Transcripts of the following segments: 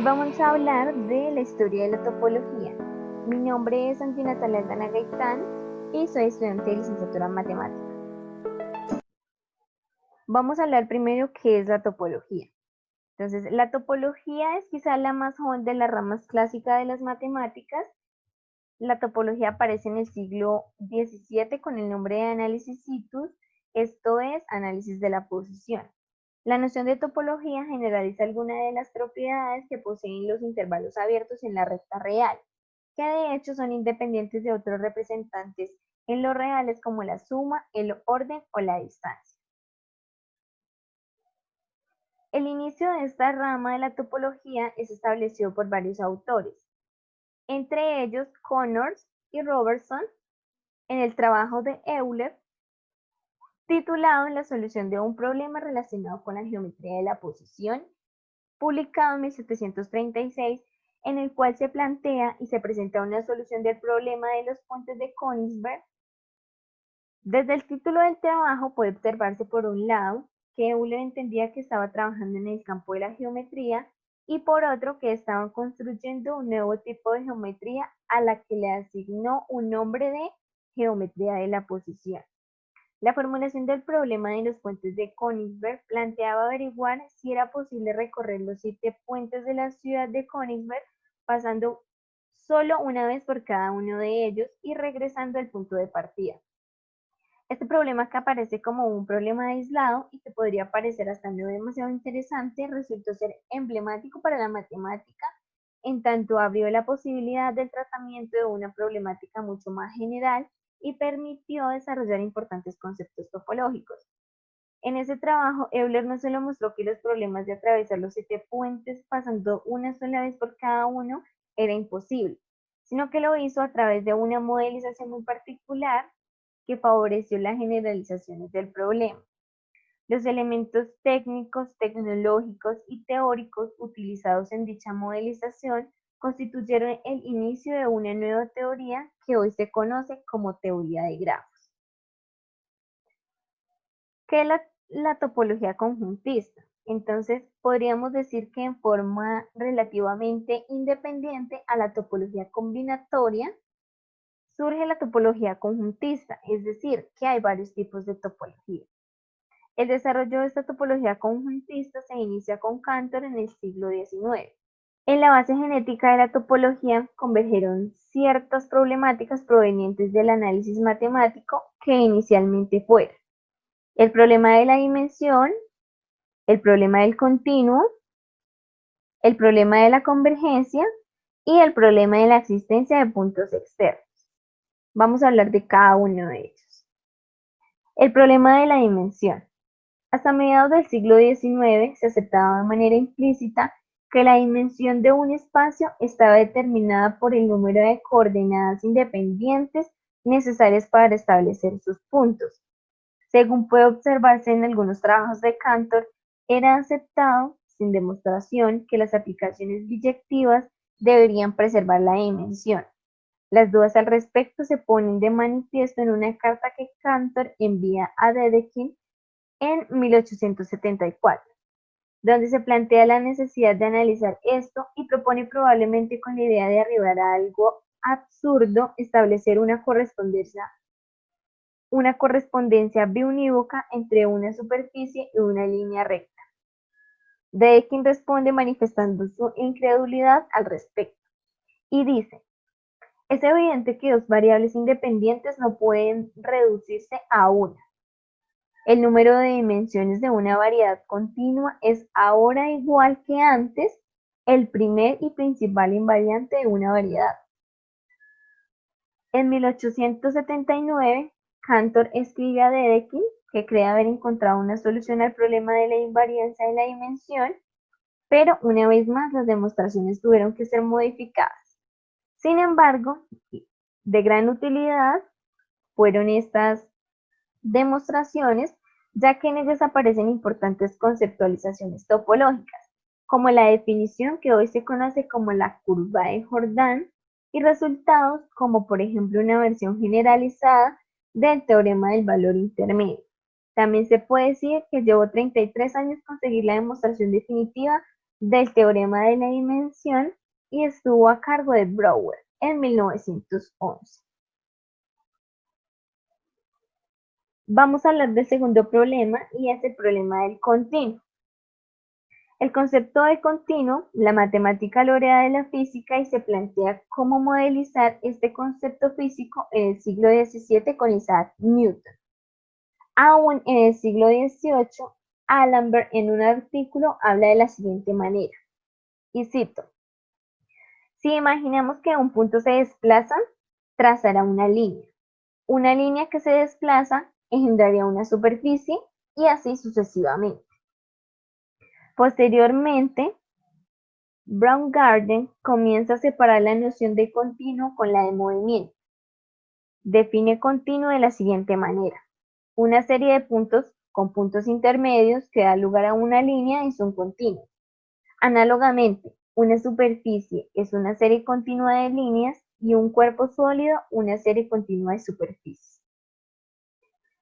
vamos a hablar de la historia de la topología. Mi nombre es Santi Natalia Aldana Gaitán y soy estudiante de licenciatura en matemáticas. Vamos a hablar primero qué es la topología. Entonces, la topología es quizá la más joven de las ramas clásicas de las matemáticas. La topología aparece en el siglo XVII con el nombre de análisis situs, esto es, análisis de la posición. La noción de topología generaliza algunas de las propiedades que poseen los intervalos abiertos en la recta real, que de hecho son independientes de otros representantes en los reales como la suma, el orden o la distancia. El inicio de esta rama de la topología es establecido por varios autores, entre ellos Connors y Robertson, en el trabajo de Euler, titulado La solución de un problema relacionado con la geometría de la posición, publicado en 1736, en el cual se plantea y se presenta una solución del problema de los puentes de Königsberg. Desde el título del trabajo puede observarse por un lado que Euler entendía que estaba trabajando en el campo de la geometría y por otro que estaban construyendo un nuevo tipo de geometría a la que le asignó un nombre de geometría de la posición. La formulación del problema de los puentes de Königsberg planteaba averiguar si era posible recorrer los 7 puentes de la ciudad de Königsberg pasando solo una vez por cada uno de ellos y regresando al punto de partida. Este problema, que aparece como un problema aislado y que podría parecer hasta no demasiado interesante, resultó ser emblemático para la matemática, en tanto abrió la posibilidad del tratamiento de una problemática mucho más general y permitió desarrollar importantes conceptos topológicos. En ese trabajo, Euler no solo mostró que los problemas de atravesar los 7 puentes pasando una sola vez por cada uno era imposible, sino que lo hizo a través de una modelización muy particular que favoreció las generalizaciones del problema. Los elementos técnicos, tecnológicos y teóricos utilizados en dicha modelización constituyeron el inicio de una nueva teoría que hoy se conoce como teoría de grafos. ¿Qué es la topología conjuntista? Entonces, podríamos decir que en forma relativamente independiente a la topología combinatoria, surge la topología conjuntista, es decir, que hay varios tipos de topología. El desarrollo de esta topología conjuntista se inicia con Cantor en el siglo XIX. En la base genética de la topología convergieron ciertas problemáticas provenientes del análisis matemático que inicialmente fueron el problema de la dimensión, el problema del continuo, el problema de la convergencia y el problema de la existencia de puntos externos. Vamos a hablar de cada uno de ellos. El problema de la dimensión. Hasta mediados del siglo XIX se aceptaba de manera implícita que la dimensión de un espacio estaba determinada por el número de coordenadas independientes necesarias para establecer sus puntos. Según puede observarse en algunos trabajos de Cantor, era aceptado, sin demostración, que las aplicaciones biyectivas deberían preservar la dimensión. Las dudas al respecto se ponen de manifiesto en una carta que Cantor envía a Dedekind en 1874, donde se plantea la necesidad de analizar esto y propone, probablemente con la idea de arribar a algo absurdo, establecer una correspondencia biunívoca entre una superficie y una línea recta. Dedekind responde manifestando su incredulidad al respecto y dice: es evidente que dos variables independientes no pueden reducirse a una. El número de dimensiones de una variedad continua es ahora igual que antes el primer y principal invariante de una variedad. En 1879, Cantor escribe a Dedekind que cree haber encontrado una solución al problema de la invariancia de la dimensión, pero una vez más las demostraciones tuvieron que ser modificadas. Sin embargo, de gran utilidad fueron estas demostraciones, ya que en ellas aparecen importantes conceptualizaciones topológicas, como la definición que hoy se conoce como la curva de Jordan, y resultados como por ejemplo una versión generalizada del teorema del valor intermedio. También se puede decir que llevó 33 años conseguir la demostración definitiva del teorema de la dimensión y estuvo a cargo de Brouwer en 1911. Vamos a hablar del segundo problema y es el problema del continuo. El concepto de continuo, la matemática lo hereda de la física y se plantea cómo modelizar este concepto físico en el siglo XVII con Isaac Newton. Aún en el siglo XVIII, Alembert en un artículo habla de la siguiente manera, y cito: si imaginamos que un punto se desplaza, trazará una línea. Una línea que se desplaza engendraría una superficie y así sucesivamente. Posteriormente, Baumgarten comienza a separar la noción de continuo con la de movimiento. Define continuo de la siguiente manera: una serie de puntos con puntos intermedios que da lugar a una línea y son continuos. Análogamente, una superficie es una serie continua de líneas y un cuerpo sólido una serie continua de superficies.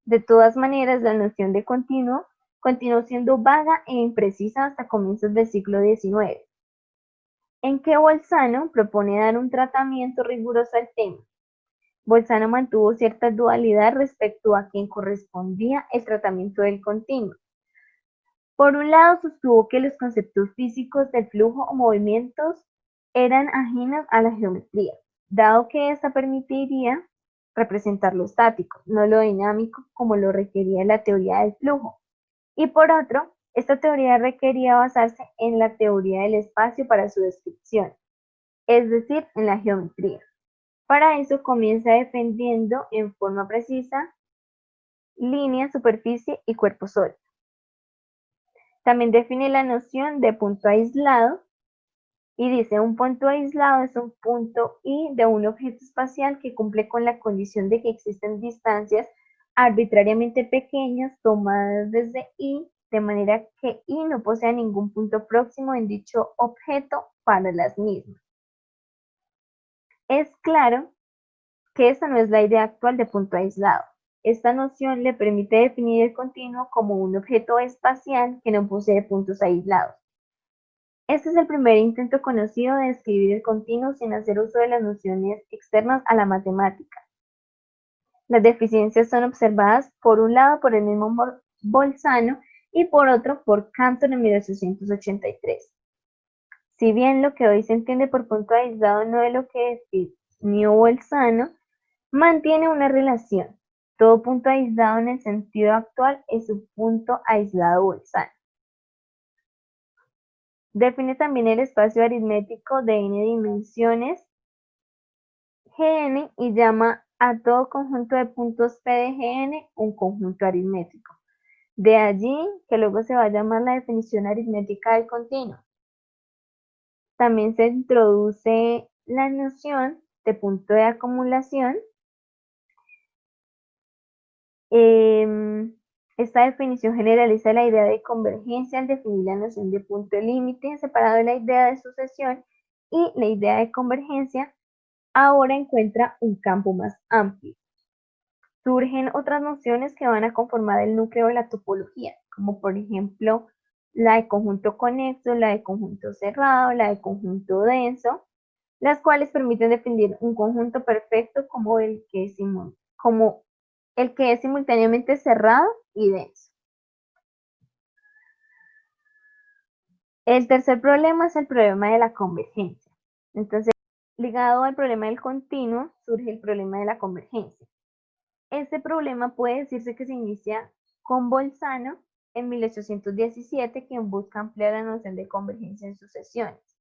De todas maneras, la noción de continuo continuó siendo vaga e imprecisa hasta comienzos del siglo XIX, en que Bolzano propone dar un tratamiento riguroso al tema. Bolzano mantuvo cierta dualidad respecto a quien correspondía el tratamiento del continuo. Por un lado, sostuvo que los conceptos físicos del flujo o movimientos eran ajenos a la geometría, dado que ésta permitiría representar lo estático, no lo dinámico como lo requería la teoría del flujo. Y por otro, esta teoría requería basarse en la teoría del espacio para su descripción, es decir, en la geometría. Para eso comienza defendiendo en forma precisa línea, superficie y cuerpo sólido. También define la noción de punto aislado y dice: un punto aislado es un punto I de un objeto espacial que cumple con la condición de que existen distancias arbitrariamente pequeñas tomadas desde I, de manera que I no posea ningún punto próximo en dicho objeto para las mismas. Es claro que esta no es la idea actual de punto aislado. Esta noción le permite definir el continuo como un objeto espacial que no posee puntos aislados. Este es el primer intento conocido de describir el continuo sin hacer uso de las nociones externas a la matemática. Las deficiencias son observadas por un lado por el mismo Bolzano y por otro por Cantor en 1883. Si bien lo que hoy se entiende por punto aislado no es lo que definió Bolzano, mantiene una relación. Todo punto aislado en el sentido actual es un punto aislado bolzano. Define también el espacio aritmético de n dimensiones Gn y llama a todo conjunto de puntos P de Gn un conjunto aritmético. De allí que luego se va a llamar la definición aritmética del continuo. También se introduce la noción de punto de acumulación. Esta definición generaliza la idea de convergencia al definir la noción de punto límite separado de la idea de sucesión, y la idea de convergencia ahora encuentra un campo más amplio. Surgen otras nociones que van a conformar el núcleo de la topología, como por ejemplo la de conjunto conexo, la de conjunto cerrado, la de conjunto denso, las cuales permiten definir un conjunto perfecto como el que es simultáneamente cerrado y denso. El tercer problema es el problema de la convergencia. Entonces, ligado al problema del continuo, surge el problema de la convergencia. Este problema puede decirse que se inicia con Bolzano en 1817, quien busca ampliar la noción de convergencia en sucesiones.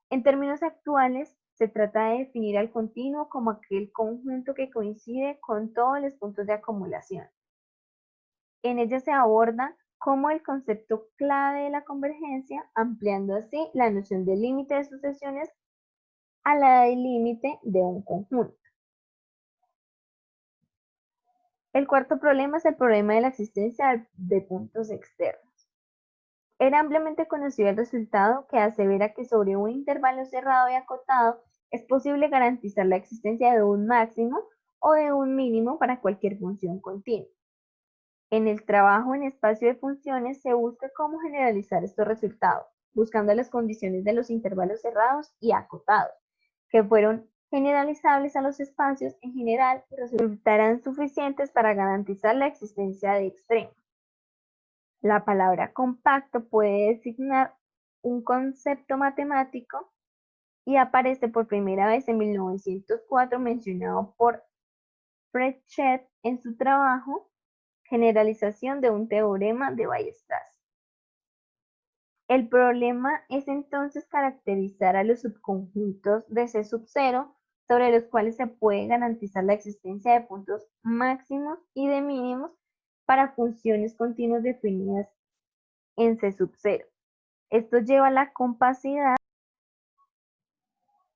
En términos actuales, se trata de definir al continuo como aquel conjunto que coincide con todos los puntos de acumulación. En ella se aborda como el concepto clave de la convergencia, ampliando así la noción del límite de sucesiones a la del límite de un conjunto. El cuarto problema es el problema de la existencia de puntos externos. Era ampliamente conocido el resultado que asevera que sobre un intervalo cerrado y acotado es posible garantizar la existencia de un máximo o de un mínimo para cualquier función continua. En el trabajo en espacio de funciones se busca cómo generalizar estos resultados. buscando las condiciones de los intervalos cerrados y acotados, que fueron generalizables a los espacios en general y resultarán suficientes para garantizar la existencia de extremos. La palabra compacto puede designar un concepto matemático y aparece por primera vez en 1904 mencionado por Frechet en su trabajo Generalización de un teorema de Weierstrass. El problema es entonces caracterizar a los subconjuntos de C sub 0 sobre los cuales se puede garantizar la existencia de puntos máximos y de mínimos para funciones continuas definidas en C sub 0. Esto lleva a la compacidad